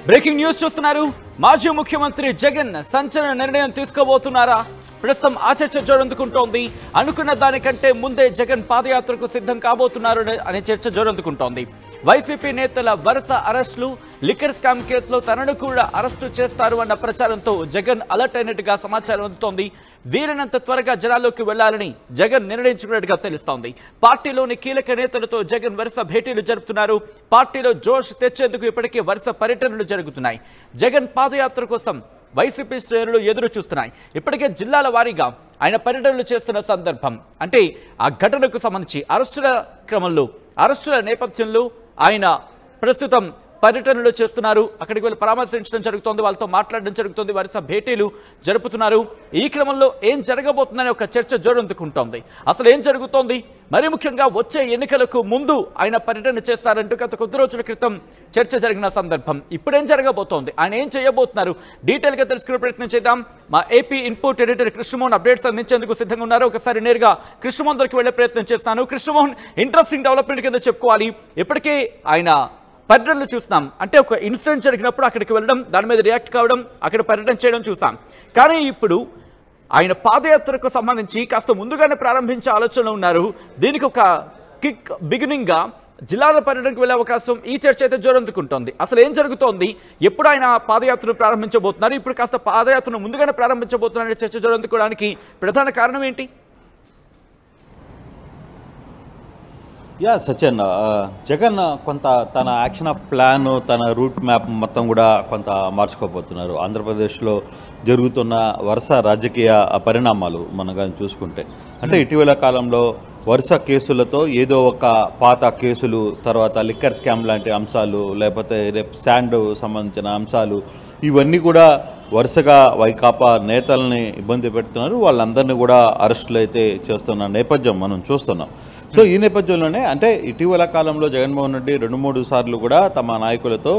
Breaking news చూస్తున్నారు. మాజీ ముఖ్యమంత్రి జగన్ సంచలన నిర్ణయం తీసుకోబోతున్నారా? ప్రస్తుతం ఆ చర్చ జోరందుకుంటోంది. అనుకున్న దానికంటే ముందే జగన్ పాదయాత్రకు సిద్ధం కాబోతున్నారు అనే చర్చ జోరందుకుంటోంది. వైసీపీ నేతల వరుస అరెస్టులు, లిక్కర్ స్కామ్ కేసులో తనను కూడా అరెస్టు చేస్తారు అన్న ప్రచారంతో జగన్ అలర్ట్ అయినట్టుగా సమాచారం అందుతోంది. వీలైనంత త్వరగా జనాల్లోకి వెళ్లాలని జగన్ నిర్ణయించుకున్నట్టుగా తెలుస్తోంది. పార్టీలోని కీలక నేతలతో జగన్ వరుస భేటీలు జరుపుతున్నారు. పార్టీలో జోష్ తెచ్చేందుకు ఇప్పటికే వరుస పర్యటనలు జరుగుతున్నాయి. జగన్ పాదయాత్ర కోసం వైసీపీ శ్రేణులు ఎదురు చూస్తున్నాయి. ఇప్పటికే జిల్లాల వారీగా ఆయన పర్యటనలు చేస్తున్న సందర్భం అంటే ఆ ఘటనకు సంబంధించి అరెస్టుల నేపథ్యంలో ఆయన ప్రస్తుతం పర్యటనలు చేస్తున్నారు. అక్కడికి వెళ్ళి పరామర్శించడం జరుగుతోంది, వాళ్ళతో మాట్లాడడం జరుగుతుంది, వరుస భేటీలు జరుపుతున్నారు. ఈ క్రమంలో ఏం జరగబోతుందనే ఒక చర్చ జోరందుకుంటోంది. అసలు ఏం జరుగుతోంది, మరి ముఖ్యంగా వచ్చే ఎన్నికలకు ముందు ఆయన పర్యటన చేస్తారంటూ గత కొద్ది రోజుల క్రితం చర్చ జరిగిన సందర్భం. ఇప్పుడేం జరగబోతోంది, ఆయన ఏం చేయబోతున్నారు, డీటెయిల్గా తెలుసుకునే ప్రయత్నం చేద్దాం. మా AP input editor Krishnamohan updates అందించేందుకు సిద్ధంగా ఉన్నారు. ఒకసారి నేరుగా కృష్ణమోహన్ దగ్గరికి వెళ్లే ప్రయత్నం చేస్తాను. కృష్ణమోహన్, ఇంట్రెస్టింగ్ డెవలప్మెంట్ కింద చెప్పుకోవాలి. ఇప్పటికే ఆయన పర్యటనలు చూస్తున్నాం. అంటే ఒక ఇన్సిడెంట్ జరిగినప్పుడు అక్కడికి వెళ్ళడం, దాని మీద రియాక్ట్ కావడం, అక్కడ పర్యటన చేయడం చూసాం. కానీ ఇప్పుడు ఆయన పాదయాత్రకు సంబంధించి కాస్త ముందుగానే ప్రారంభించే ఆలోచనలో ఉన్నారు. దీనికి ఒక కిక్ బిగినింగ్గా జిల్లాల పర్యటనకు వెళ్ళే అవకాశం ఈ చర్చ అయితే జోరందుకుంటోంది. అసలు ఏం జరుగుతోంది, ఎప్పుడు ఆయన పాదయాత్రను ప్రారంభించబోతున్నారు, ఇప్పుడు కాస్త పాదయాత్రను ముందుగానే ప్రారంభించబోతున్నారనే చర్చ జోరందుకోవడానికి ప్రధాన కారణం ఏంటి? సచిన్, జగన్ కొంత తన యాక్షన్ ఆఫ్ ప్లాన్, తన రూట్ మ్యాప్ మొత్తం కూడా కొంత మార్చుకోబోతున్నారు. ఆంధ్రప్రదేశ్లో జరుగుతున్న వరుస రాజకీయ పరిణామాలు మనం కానీ చూసుకుంటే, అంటే ఇటీవల కాలంలో వరుస కేసులతో ఏదో ఒక పాత కేసులు, తర్వాత లిక్కర్ స్కామ్ లాంటి అంశాలు, లేకపోతే రేపు శాండ్ సంబంధించిన అంశాలు, ఇవన్నీ కూడా వరుసగా వైకాపా నేతల్ని ఇబ్బంది పెడుతున్నారు. వాళ్ళందరినీ కూడా అరెస్టులు అయితే చేస్తున్న నేపథ్యం మనం చూస్తున్నాం. సో ఈ నేపథ్యంలోనే అంటే ఇటీవల కాలంలో జగన్మోహన్ రెడ్డి 2-3 సార్లు కూడా తమ నాయకులతో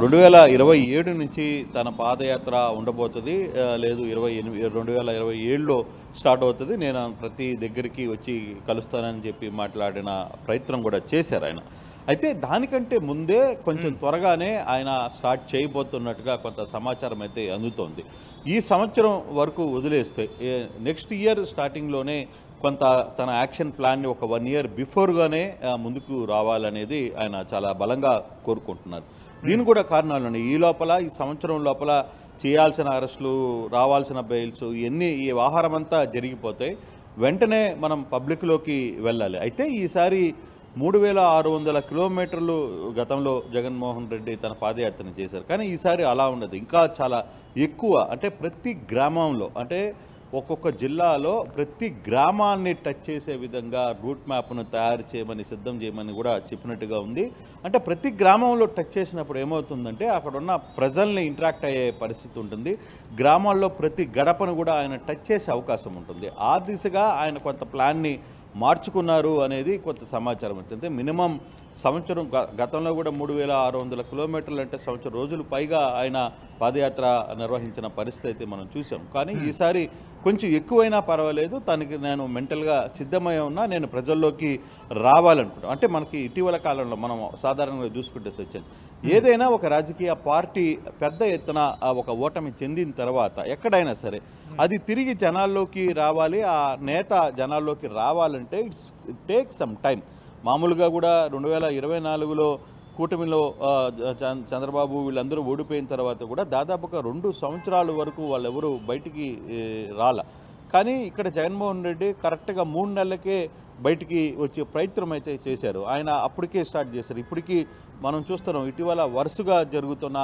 2027 నుంచి తన పాదయాత్ర ఉండబోతుంది, లేదు 2027లో స్టార్ట్ అవుతుంది, నేను ప్రతి దగ్గరికి వచ్చి కలుస్తానని చెప్పి మాట్లాడిన ప్రయత్నం కూడా చేశారు ఆయన. అయితే దానికంటే ముందే కొంచెం త్వరగానే ఆయన స్టార్ట్ చేయబోతున్నట్టుగా కొంత సమాచారం అయితే అందుతోంది. ఈ సంవత్సరం వరకు వదిలేస్తే నెక్స్ట్ ఇయర్ స్టార్టింగ్లోనే కొంత తన యాక్షన్ ప్లాన్ని ఒక 1 ఇయర్ బిఫోర్గానే ముందుకు రావాలనేది ఆయన చాలా బలంగా కోరుకుంటున్నారు. దీని కూడా కారణాలు ఈ లోపల, ఈ సంవత్సరం లోపల చేయాల్సిన అరెస్టులు, రావాల్సిన బెయిల్స్, ఇవన్నీ ఈ వ్యవహారం అంతా జరిగిపోతే వెంటనే మనం పబ్లిక్లోకి వెళ్ళాలి. అయితే ఈసారి 3600 కిలోమీటర్లు గతంలో జగన్మోహన్ రెడ్డి తన పాదయాత్రను చేశారు. కానీ ఈసారి అలా ఉండదు, ఇంకా చాలా ఎక్కువ. అంటే ప్రతి గ్రామంలో, అంటే ఒక్కొక్క జిల్లాలో ప్రతి గ్రామాన్ని టచ్ చేసే విధంగా రూట్ మ్యాప్ను తయారు చేయమని, సిద్ధం చేయమని కూడా చెప్పినట్టుగా ఉంది. అంటే ప్రతి గ్రామంలో టచ్ చేసినప్పుడు ఏమవుతుందంటే అక్కడ ఉన్న ప్రజల్ని ఇంటరాక్ట్ అయ్యే పరిస్థితి ఉంటుంది. గ్రామాల్లో ప్రతి గడపను కూడా ఆయన టచ్ చేసే అవకాశం ఉంటుంది. ఆ దిశగా ఆయన కొంత ప్లాన్ని మార్చుకున్నారు అనేది కొంత సమాచారం ఉంటుంది. మినిమం సంవత్సరం, గతంలో కూడా 3600 కిలోమీటర్లు అంటే సంవత్సరం రోజులు పైగా ఆయన పాదయాత్ర నిర్వహించిన పరిస్థితి అయితే మనం చూసాం. కానీ ఈసారి కొంచెం ఎక్కువైనా పర్వాలేదు, తనకి నేను మెంటల్గా సిద్ధమై ఉన్నా, నేను ప్రజల్లోకి రావాలనుకుంటాను. అంటే మనకి ఇటీవల కాలంలో మనం సాధారణంగా చూసుకుంటే సచిన్, ఏదైనా ఒక రాజకీయ పార్టీ పెద్ద ఎత్తున ఒక ఓటమి చెందిన తర్వాత ఎక్కడైనా సరే అది తిరిగి జనాల్లోకి రావాలి, ఆ నేత జనాల్లోకి రావాలంటే ఇట్ టేక్ సమ్ టైం. మామూలుగా కూడా 2024లో కూటమిలో చంద్రబాబు వీళ్ళందరూ ఓడిపోయిన తర్వాత కూడా దాదాపుగా 2 సంవత్సరాల వరకు వాళ్ళెవరూ బయటికి రాల. కానీ ఇక్కడ జగన్మోహన్ రెడ్డి కరెక్ట్గా 3 నెలలకే బయటికి వచ్చే ప్రయత్నం అయితే చేశారు. ఆయన అప్పటికే స్టార్ట్ చేశారు. ఇప్పటికీ మనం చూస్తున్నాం, ఇటీవల వరుసగా జరుగుతున్న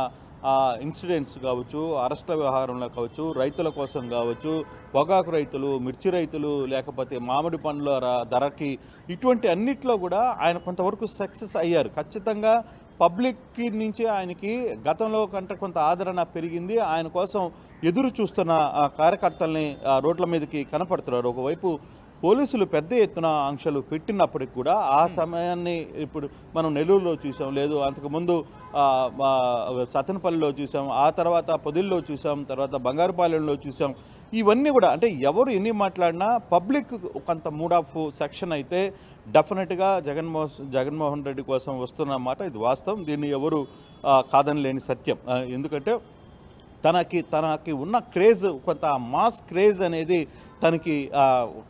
ఇన్సిడెంట్స్ కావచ్చు, అరెస్టుల వ్యవహారంలో కావచ్చు, రైతుల కోసం కావచ్చు, పొగాకు రైతులు, మిర్చి రైతులు, లేకపోతే మామిడి పండ్ల ధరకి, ఇటువంటి అన్నిట్లో కూడా ఆయన కొంతవరకు సక్సెస్ అయ్యారు. ఖచ్చితంగా పబ్లిక్ నుంచి ఆయనకి గతంలో కంటే కొంత ఆదరణ పెరిగింది. ఆయన కోసం ఎదురు చూస్తున్న కార్యకర్తల్ని రోడ్ల మీదకి కనపడుతున్నారు. ఒకవైపు పోలీసులు పెద్ద ఎత్తున ఆంక్షలు పెట్టినప్పటికి కూడా ఆ సమయాన్ని ఇప్పుడు మనం నెల్లూరులో చూసాం, లేదు అంతకుముందు సత్తెనపల్లిలో చూసాం, ఆ తర్వాత పొదిల్లో చూసాం, తర్వాత బంగారుపాలెంలో చూసాం. ఇవన్నీ కూడా అంటే ఎవరు ఎన్ని మాట్లాడినా పబ్లిక్ కొంత మూడ్ ఆఫ్ సెక్షన్ అయితే డెఫినెట్గా జగన్మోహన్ రెడ్డి కోసం వస్తున్నమాట. ఇది వాస్తవం, దీన్ని ఎవరు కాదనలేని సత్యం. ఎందుకంటే తనకి ఉన్న క్రేజ్, కొంత మాస్ క్రేజ్ అనేది తనకి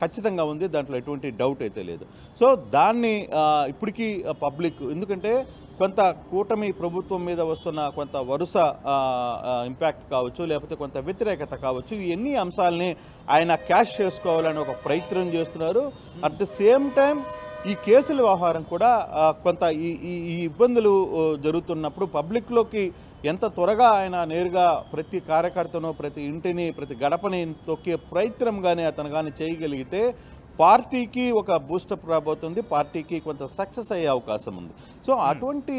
ఖచ్చితంగా ఉంది, దాంట్లో ఎటువంటి డౌట్ అయితే లేదు. సో దాన్ని ఇప్పటికీ పబ్లిక్, ఎందుకంటే కొంత కూటమి ప్రభుత్వం మీద వస్తున్న కొంత వరుస ఇంపాక్ట్ కావచ్చు, లేకపోతే కొంత వ్యతిరేకత కావచ్చు, ఇవన్నీ అంశాలని ఆయన క్యాష్ చేసుకోవాలని ఒక ప్రయత్నం చేస్తున్నారు. అట్ ద సేమ్ టైం ఈ కేసుల వ్యవహారం కూడా కొంత ఈ ఇబ్బందులు జరుగుతున్నప్పుడు పబ్లిక్లోకి ఎంత త్వరగా ఆయన నేరుగా ప్రతి కార్యకర్తను, ప్రతి ఇంటిని, ప్రతి గడపని తొక్కే ప్రయత్నం కానీ అతను కానీ చేయగలిగితే పార్టీకి ఒక బూస్టప్ రాబోతుంది, పార్టీకి కొంత సక్సెస్ అయ్యే అవకాశం ఉంది. సో అటువంటి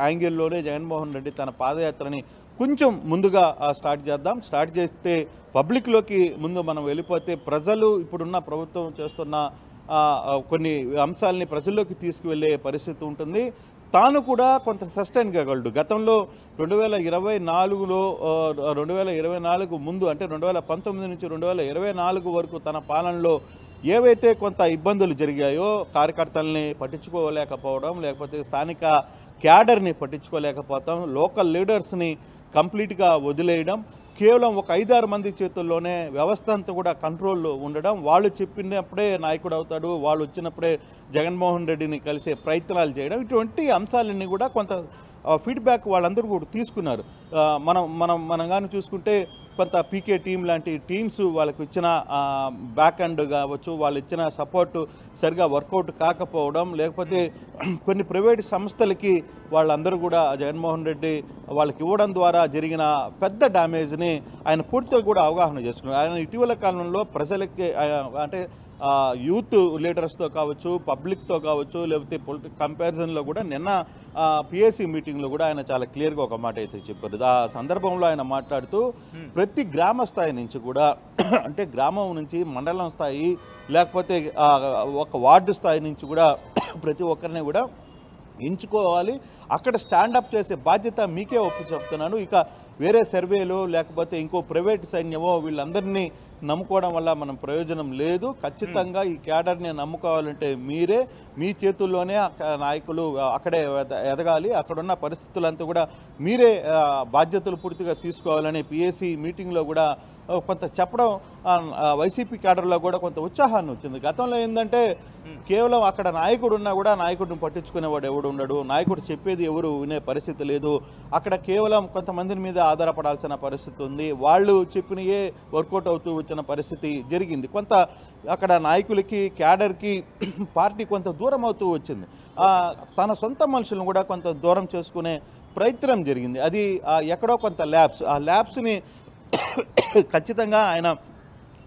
యాంగిల్లోనే జగన్మోహన్ రెడ్డి తన పాదయాత్రని కొంచెం ముందుగా స్టార్ట్ చేస్తే పబ్లిక్లోకి ముందు మనం వెళ్ళిపోతే ప్రజలు ఇప్పుడున్న ప్రభుత్వం చేస్తున్న కొన్ని అంశాలని ప్రజల్లోకి తీసుకువెళ్ళే పరిస్థితి ఉంటుంది. తాను కూడా కొంత సస్టైన్ కాగలడు. గతంలో 2024లో 2024 ముందు అంటే 2019 నుంచి 2024 వరకు తన పాలనలో ఏవైతే కొంత ఇబ్బందులు జరిగాయో, కార్యకర్తల్ని పట్టించుకోలేకపోవడం, లేకపోతే స్థానిక క్యాడర్ని పట్టించుకోలేకపోవడం, లోకల్ లీడర్స్ని కంప్లీట్గా వదిలేయడం, కేవలం ఒక 5-6 మంది చేతుల్లోనే వ్యవస్థ అంతా కూడా కంట్రోల్లో ఉండడం, వాళ్ళు చెప్పినప్పుడే నాయకుడు అవుతాడు, వాళ్ళు వచ్చినప్పుడే జగన్మోహన్ రెడ్డిని కలిసే ప్రయత్నాలు చేయడం, ఇటువంటి అంశాలన్నీ కూడా కొంత ఫీడ్బ్యాక్ వాళ్ళందరూ కూడా తీసుకున్నారు. మనం కానీ చూసుకుంటే కొంత పీకే టీం లాంటి టీమ్స్ వాళ్ళకు ఇచ్చిన బ్యాక్ అండ్ కావచ్చు, వాళ్ళు ఇచ్చిన సపోర్టు సరిగా వర్కౌట్ కాకపోవడం, లేకపోతే కొన్ని ప్రైవేట్ సంస్థలకి వాళ్ళందరూ కూడా జగన్మోహన్ రెడ్డి వాళ్ళకి ఇవ్వడం ద్వారా జరిగిన పెద్ద డ్యామేజ్ని ఆయన పూర్తిగా కూడా అవగాహన చేసుకున్నారు. ఆయన ఇటీవల కాలంలో ప్రజలకి అంటే యూత్ లీడర్స్తో కావచ్చు, పబ్లిక్తో కావచ్చు, లేకపోతే పొలిటికల్ కంపారిజన్లో కూడా నిన్న పిఎస్సి మీటింగ్లో కూడా ఆయన చాలా క్లియర్గా ఒక మాట అయితే చెప్పారు. ఆ సందర్భంలో ఆయన మాట్లాడుతూ ప్రతి గ్రామ స్థాయి నుంచి కూడా అంటే గ్రామం నుంచి మండలం స్థాయి, లేకపోతే ఒక వార్డు స్థాయి నుంచి కూడా ప్రతి ఒక్కరిని కూడా ఎంచుకోవాలి, అక్కడ స్టాండప్ చేసే బాధ్యత మీకే చెప్తున్నాను. ఇక వేరే సర్వేలో లేకపోతే ఇంకో ప్రైవేట్ సైన్యమో వీళ్ళందరినీ నమ్ముకోవడం వల్ల మనం ప్రయోజనం లేదు. ఖచ్చితంగా ఈ క్యాడర్ని నమ్ముకోవాలంటే మీరే, మీ చేతుల్లోనే నాయకులు అక్కడే ఎదగాలి, అక్కడున్న పరిస్థితులంతా కూడా మీరే బాధ్యతలు పూర్తిగా తీసుకోవాలని పిఎస్సి మీటింగ్లో కూడా కొంత చెప్పడం వైసీపీ క్యాడర్లో కూడా కొంత ఉత్సాహాన్ని వచ్చింది. గతంలో ఏంటంటే కేవలం అక్కడ నాయకుడు ఉన్నా కూడా నాయకుడిని పట్టించుకునేవాడు ఎవడు ఉండడు, నాయకుడు చెప్పేది ఎవరు వినే పరిస్థితి లేదు, అక్కడ కేవలం కొంతమంది మీద ఆధారపడాల్సిన పరిస్థితి ఉంది, వాళ్ళు చెప్పినయే వర్కౌట్ అవుతూ వచ్చిన పరిస్థితి జరిగింది. కొంత అక్కడ నాయకులకి క్యాడర్కి పార్టీ కొంత దూరం అవుతూ వచ్చింది. తన సొంత మనుషులను కూడా కొంత దూరం చేసుకునే ప్రయత్నం జరిగింది. అది ఎక్కడో కొంత ఆ ల్యాబ్స్ని ఖచ్చితంగా ఆయన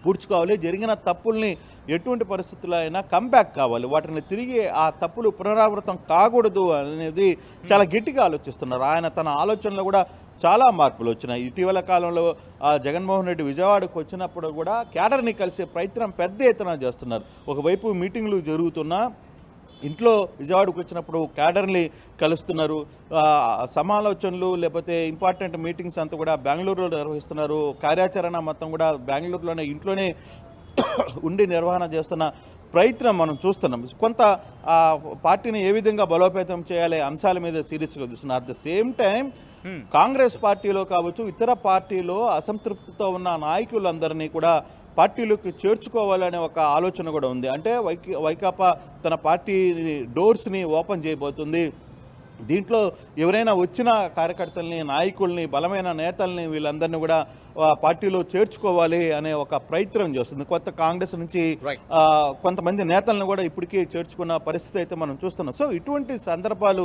పూడ్చుకోవాలి. జరిగిన తప్పుల్ని ఎటువంటి పరిస్థితుల్లో అయినా కంబ్యాక్ కావాలి, వాటిని తిరిగి ఆ తప్పులు పునరావృతం కాకూడదు అనేది చాలా గట్టిగా ఆలోచిస్తున్నారు. ఆయన తన ఆలోచనలో కూడా చాలా మార్పులు వచ్చినాయి. ఇటీవల కాలంలో జగన్మోహన్ రెడ్డి విజయవాడకు వచ్చినప్పుడు కూడా క్యాడర్ని కలిసే ప్రయత్నం పెద్ద ఎత్తున చేస్తున్నారు. ఒకవైపు మీటింగ్లు జరుగుతున్నా ఇంట్లో విజయవాడకు వచ్చినప్పుడు క్యాడర్ని కలుస్తున్నారు, సమాలోచనలు లేకపోతే ఇంపార్టెంట్ మీటింగ్స్ అంతా కూడా బెంగళూరులో నిర్వహిస్తున్నారు, కార్యాచరణ మొత్తం కూడా బెంగళూరులోనే ఇంట్లోనే ఉండి నిర్వహణ చేస్తున్న ప్రయత్నం మనం చూస్తున్నాం. కొంత పార్టీని ఏ విధంగా బలోపేతం చేయాలి అంశాల మీద సీరియస్గా చూస్తున్నారు. At the same time Congress పార్టీలో కావచ్చు, ఇతర పార్టీలో అసంతృప్తితో ఉన్న నాయకులందరినీ కూడా పార్టీలోకి చేర్చుకోవాలనే ఒక ఆలోచన కూడా ఉంది. అంటే వైకాపా తన పార్టీ డోర్స్ని ఓపెన్ చేయబోతుంది. దీంట్లో ఎవరైనా వచ్చిన కార్యకర్తల్ని, నాయకుల్ని, బలమైన నేతల్ని వీళ్ళందరినీ కూడా పార్టీలో చేర్చుకోవాలి అనే ఒక ప్రయత్నం చేస్తుంది. కొత్త కాంగ్రెస్ నుంచి కొంతమంది నేతలను కూడా ఇప్పటికీ చేర్చుకున్న పరిస్థితి అయితే మనం చూస్తున్నాం. సో ఇటువంటి సందర్భాలు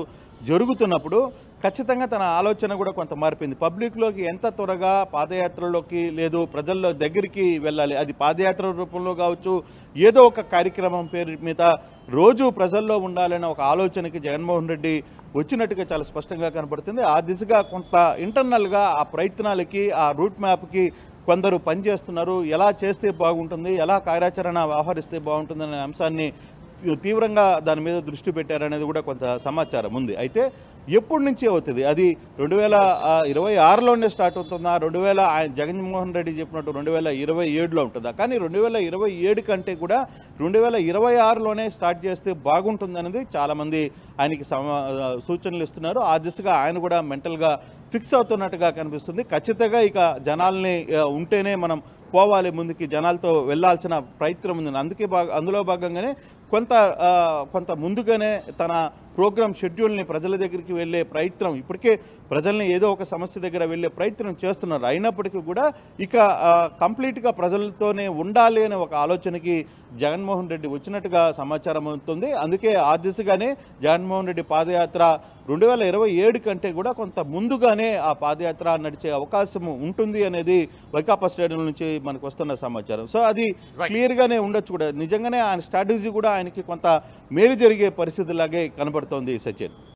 జరుగుతున్నప్పుడు ఖచ్చితంగా తన ఆలోచన కూడా కొంత మారిపోయింది. పబ్లిక్లోకి ఎంత త్వరగా పాదయాత్రలోకి లేదు ప్రజల్లో దగ్గరికి వెళ్ళాలి, అది పాదయాత్ర రూపంలో కావచ్చు, ఏదో ఒక కార్యక్రమం పేరు మీద రోజు ప్రజల్లో ఉండాలనే ఒక ఆలోచనకి జగన్మోహన్ రెడ్డి వచ్చినట్టుగా చాలా స్పష్టంగా కనపడుతుంది. ఆ దిశగా కొంత ఇంటర్నల్గా ఆ ప్రయత్నాలకి, ఆ రూట్ మ్యాప్కి కొందరు పనిచేస్తున్నారు. ఎలా చేస్తే బాగుంటుంది, ఎలా కార్యాచరణ వ్యవహరిస్తే బాగుంటుందనే అంశాన్ని తీవ్రంగా దాని మీద దృష్టి పెట్టారనేది కూడా కొంత సమాచారం ఉంది. అయితే ఎప్పటి నుంచి అవుతుంది అది 2026లోనే స్టార్ట్ అవుతుందా, జగన్మోహన్ రెడ్డి చెప్పినట్టు 2027లో ఉంటుందా? కానీ 2027 కంటే కూడా 2026లోనే స్టార్ట్ చేస్తే బాగుంటుందనేది చాలామంది ఆయనకి సూచనలు ఇస్తున్నారు. ఆ దిశగా ఆయన కూడా మెంటల్గా ఫిక్స్ అవుతున్నట్టుగా కనిపిస్తుంది. ఖచ్చితంగా ఇక జనాల్ని ఉంటేనే మనం పోవాలి, ముందుకి జనాలతో వెళ్లాల్సిన ప్రయత్నం ఉంది. అందులో భాగంగానే కొంత ముందుగానే తన ప్రోగ్రామ్ షెడ్యూల్ని ప్రజల దగ్గరికి వెళ్ళే ప్రయత్నం, ఇప్పటికే ప్రజల్ని ఏదో ఒక సమస్య దగ్గర వెళ్ళే ప్రయత్నం చేస్తున్నారు. అయినప్పటికీ కూడా ఇక కంప్లీట్గా ప్రజలతోనే ఉండాలి అనే ఒక ఆలోచనకి జగన్మోహన్ రెడ్డి వచ్చినట్టుగా సమాచారం అవుతుంది. అందుకే ఆ దిశగానే జగన్మోహన్ రెడ్డి పాదయాత్ర 2027 కంటే కూడా కొంత ముందుగానే ఆ పాదయాత్ర నడిచే అవకాశం ఉంటుంది అనేది వైకాపా స్టేడియం నుంచి మనకు వస్తున్న సమాచారం. సో అది క్లియర్గానే ఉండొచ్చు కూడా. నిజంగానే ఆయన స్ట్రాటజీ కూడా ఆయనకి కొంత మేలు జరిగే పరిస్థితిలాగే కనబడుతోంది సచిన్.